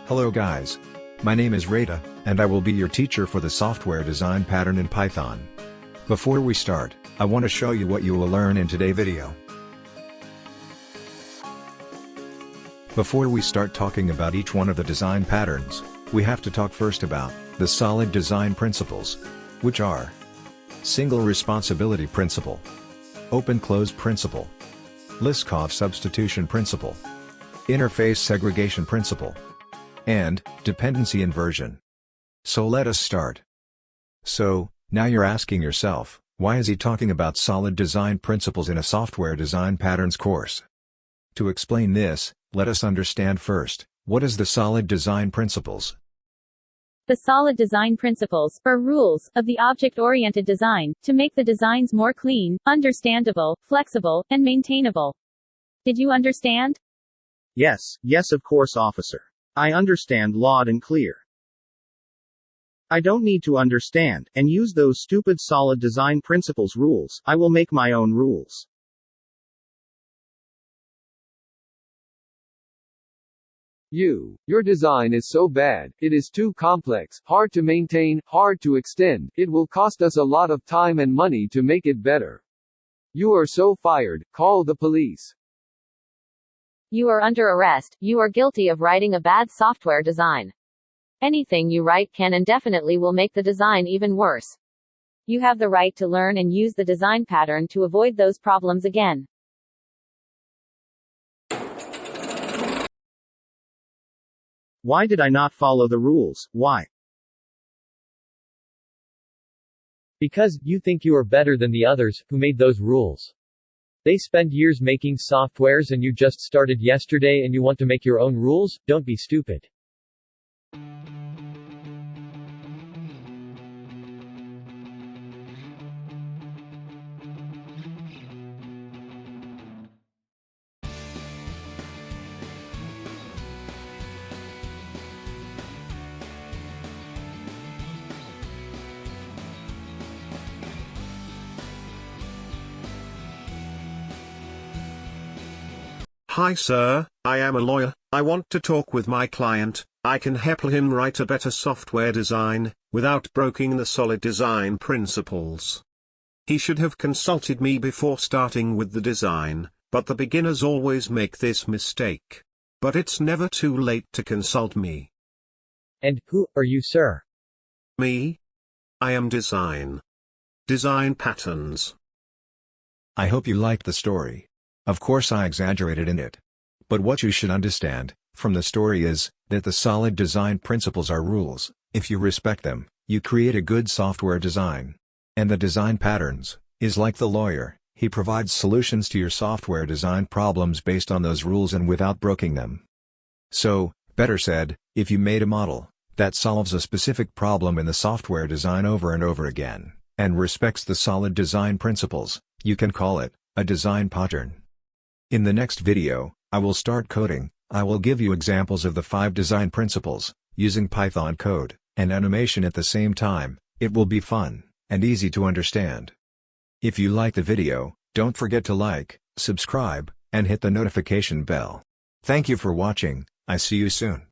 Hello guys. My name is Rada, and I will be your teacher for the software design pattern in Python. Before we start, I want to show you what you will learn in today's video. Before we start talking about each one of the design patterns, we have to talk first about the solid design principles, which are single responsibility principle, open-close principle, Liskov substitution principle, interface segregation principle, and dependency inversion. So let us start. So, now you're asking yourself, why is he talking about solid design principles in a software design patterns course? To explain this, let us understand first, what is the solid design principles? The solid design principles, or rules, of the object-oriented design, to make the designs more clean, understandable, flexible, and maintainable. Did you understand? Yes, of course, officer. I understand loud and clear. I don't need to understand, and use those stupid solid design principles rules. I will make my own rules. Your design is so bad, it is too complex, hard to maintain, hard to extend, it will cost us a lot of time and money to make it better. You are so fired, call the police. You are under arrest, you are guilty of writing a bad software design. Anything you write can and definitely will make the design even worse. You have the right to learn and use the design pattern to avoid those problems again. Why did I not follow the rules? Why? Because you think you are better than the others who made those rules. They spend years making softwares and you just started yesterday and you want to make your own rules? Don't be stupid. Hi sir, I am a lawyer, I want to talk with my client. I can help him write a better software design, without breaking the solid design principles. He should have consulted me before starting with the design, but the beginners always make this mistake. But it's never too late to consult me. And who are you, sir? Me? I am design. Design patterns. I hope you liked the story. Of course I exaggerated in it. But what you should understand, from the story is, that the solid design principles are rules. If you respect them, you create a good software design. And the design patterns, is like the lawyer, he provides solutions to your software design problems based on those rules and without breaking them. So, better said, if you made a model, that solves a specific problem in the software design over and over again, and respects the solid design principles, you can call it, a design pattern. In the next video, I will start coding. I will give you examples of the 5 design principles, using Python code, and animation at the same time. It will be fun, and easy to understand. If you like the video, don't forget to like, subscribe, and hit the notification bell. Thank you for watching, I see you soon.